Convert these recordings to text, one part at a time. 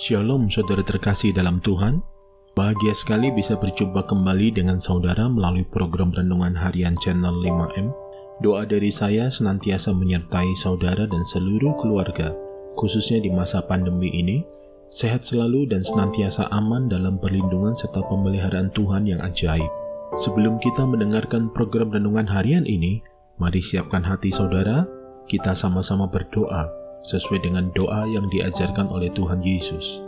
Shalom saudara terkasih dalam Tuhan. Bahagia sekali bisa berjumpa kembali dengan saudara melalui program Renungan Harian Channel 5M. Doa dari saya senantiasa menyertai saudara dan seluruh keluarga, khususnya di masa pandemi ini, sehat selalu dan senantiasa aman dalam perlindungan serta pemeliharaan Tuhan yang ajaib. Sebelum kita mendengarkan program Renungan Harian ini, mari siapkan hati saudara, kita sama-sama berdoa sesuai dengan doa yang diajarkan oleh Tuhan Yesus.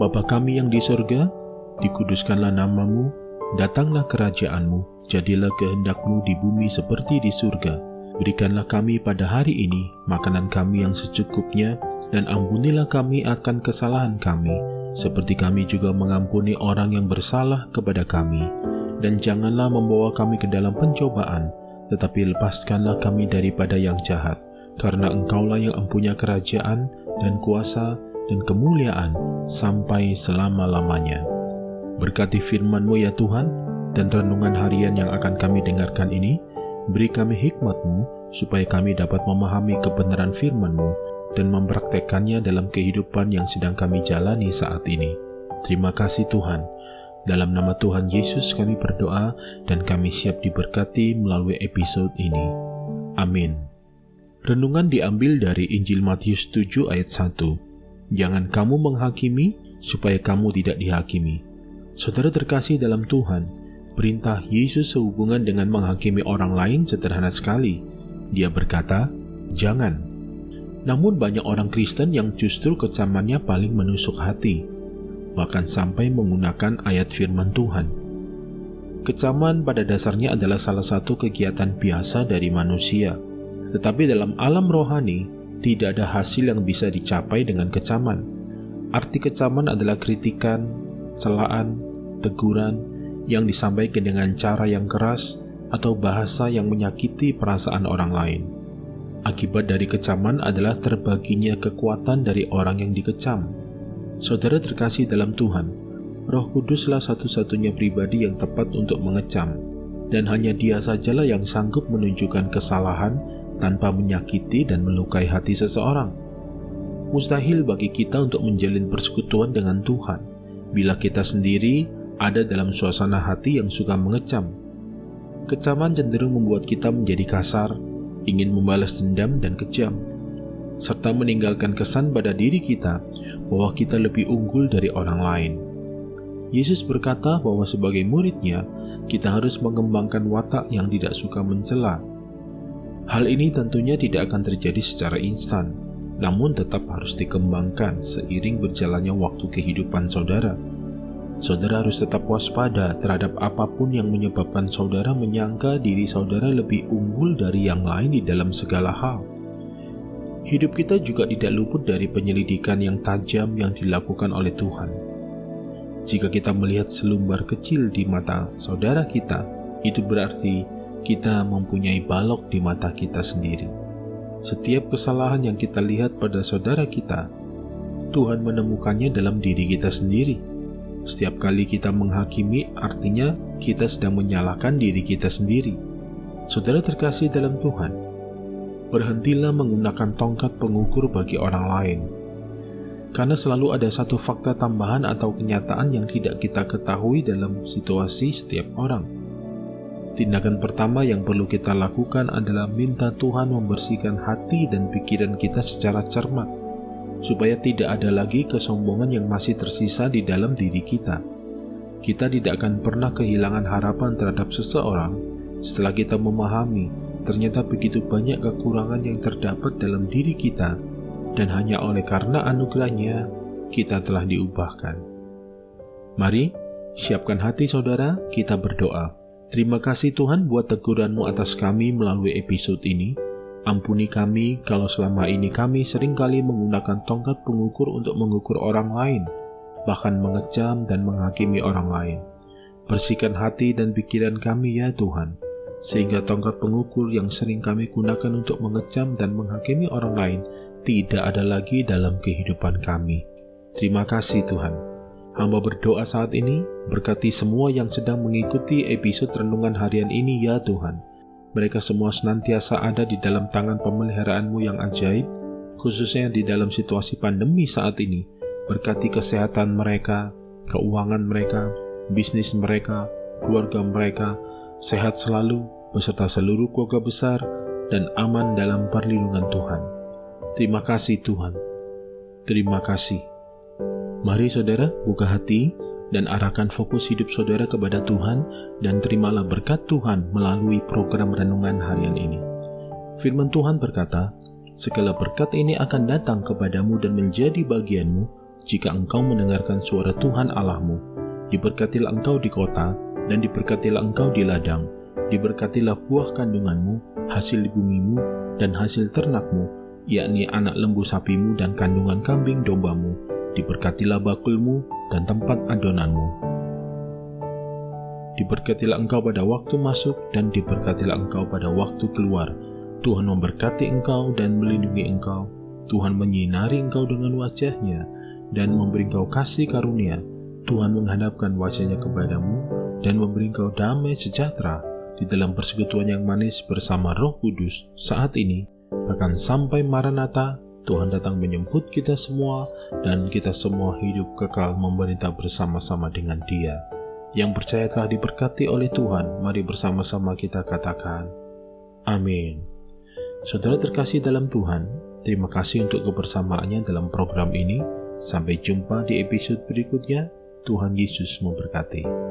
Bapa kami yang di surga, dikuduskanlah namamu, datanglah kerajaanmu, jadilah kehendak-Mu di bumi seperti di surga. Berikanlah kami pada hari ini makanan kami yang secukupnya, dan ampunilah kami akan kesalahan kami, seperti kami juga mengampuni orang yang bersalah kepada kami. Dan janganlah membawa kami ke dalam pencobaan, tetapi lepaskanlah kami daripada yang jahat. Karena Engkaulah yang mempunyai kerajaan dan kuasa dan kemuliaan sampai selama-lamanya. Berkati firman-Mu ya Tuhan, dan renungan harian yang akan kami dengarkan ini, beri kami hikmat-Mu supaya kami dapat memahami kebenaran firman-Mu dan mempraktekannya dalam kehidupan yang sedang kami jalani saat ini. Terima kasih Tuhan. Dalam nama Tuhan Yesus kami berdoa dan kami siap diberkati melalui episode ini. Amin. Renungan diambil dari Injil Matius 7 ayat 1. Jangan kamu menghakimi supaya kamu tidak dihakimi. Saudara terkasih dalam Tuhan, perintah Yesus sehubungan dengan menghakimi orang lain sederhana sekali. Dia berkata, jangan. Namun banyak orang Kristen yang justru kecamannya paling menusuk hati, bahkan sampai menggunakan ayat firman Tuhan. Kecaman pada dasarnya adalah salah satu kegiatan biasa dari manusia. Tetapi dalam alam rohani, tidak ada hasil yang bisa dicapai dengan kecaman. Arti kecaman adalah kritikan, celaan, teguran yang disampaikan dengan cara yang keras atau bahasa yang menyakiti perasaan orang lain. Akibat dari kecaman adalah terbaginya kekuatan dari orang yang dikecam. Saudara terkasih dalam Tuhan, Roh Kuduslah satu-satunya pribadi yang tepat untuk mengecam, dan hanya Dia sajalah yang sanggup menunjukkan kesalahan tanpa menyakiti dan melukai hati seseorang. Mustahil bagi kita untuk menjalin persekutuan dengan Tuhan bila kita sendiri ada dalam suasana hati yang suka mengecam. Kecaman cenderung membuat kita menjadi kasar, ingin membalas dendam dan kejam, serta meninggalkan kesan pada diri kita bahwa kita lebih unggul dari orang lain. Yesus berkata bahwa sebagai murid-Nya, kita harus mengembangkan watak yang tidak suka mencela. Hal ini tentunya tidak akan terjadi secara instan, namun tetap harus dikembangkan seiring berjalannya waktu kehidupan saudara. Saudara harus tetap waspada terhadap apapun yang menyebabkan saudara menyangka diri saudara lebih unggul dari yang lain di dalam segala hal. Hidup kita juga tidak luput dari penyelidikan yang tajam yang dilakukan oleh Tuhan. Jika kita melihat selumbar kecil di mata saudara kita, itu berarti kita mempunyai balok di mata kita sendiri. Setiap kesalahan yang kita lihat pada saudara kita, Tuhan menemukannya dalam diri kita sendiri. Setiap kali kita menghakimi, artinya kita sedang menyalahkan diri kita sendiri. Saudara terkasih dalam Tuhan, berhentilah menggunakan tongkat pengukur bagi orang lain. Karena selalu ada satu fakta tambahan atau kenyataan yang tidak kita ketahui dalam situasi setiap orang. Tindakan pertama yang perlu kita lakukan adalah minta Tuhan membersihkan hati dan pikiran kita secara cermat, supaya tidak ada lagi kesombongan yang masih tersisa di dalam diri kita. Kita tidak akan pernah kehilangan harapan terhadap seseorang setelah kita memahami ternyata begitu banyak kekurangan yang terdapat dalam diri kita, dan hanya oleh karena anugerah-Nya kita telah diubahkan. Mari, siapkan hati saudara, kita berdoa. Terima kasih Tuhan buat teguran-Mu atas kami melalui episode ini. Ampuni kami kalau selama ini kami seringkali menggunakan tongkat pengukur untuk mengukur orang lain, bahkan mengecam dan menghakimi orang lain. Bersihkan hati dan pikiran kami ya Tuhan, sehingga tongkat pengukur yang sering kami gunakan untuk mengecam dan menghakimi orang lain tidak ada lagi dalam kehidupan kami. Terima kasih Tuhan. Hamba berdoa saat ini, berkati semua yang sedang mengikuti episode renungan harian ini ya Tuhan. Mereka semua senantiasa ada di dalam tangan pemeliharaan-Mu yang ajaib, khususnya di dalam situasi pandemi saat ini. Berkati kesehatan mereka, keuangan mereka, bisnis mereka, keluarga mereka, sehat selalu beserta seluruh keluarga besar dan aman dalam perlindungan Tuhan. Terima kasih Tuhan. Terima kasih. Mari saudara buka hati dan arahkan fokus hidup saudara kepada Tuhan dan terimalah berkat Tuhan melalui program renungan harian ini. Firman Tuhan berkata, segala berkat ini akan datang kepadamu dan menjadi bagianmu jika engkau mendengarkan suara Tuhan Allahmu. Diberkatilah engkau di kota dan diberkatilah engkau di ladang. Diberkatilah buah kandunganmu, hasil bumimu dan hasil ternakmu, yakni anak lembu sapimu dan kandungan kambing dombamu. Diberkatilah bakulmu dan tempat adonanmu. Diberkatilah engkau pada waktu masuk dan diberkatilah engkau pada waktu keluar. Tuhan memberkati engkau dan melindungi engkau. Tuhan menyinari engkau dengan wajah-Nya dan memberi engkau kasih karunia. Tuhan menghadapkan wajah-Nya kepadamu dan memberi engkau damai sejahtera di dalam persekutuan yang manis bersama Roh Kudus saat ini, bahkan sampai Maranatha. Tuhan datang menjemput kita semua dan kita semua hidup kekal memerintah bersama-sama dengan Dia. Yang percaya telah diberkati oleh Tuhan, mari bersama-sama kita katakan, amin. Saudara terkasih dalam Tuhan, terima kasih untuk kebersamaannya dalam program ini. Sampai jumpa di episode berikutnya. Tuhan Yesus memberkati.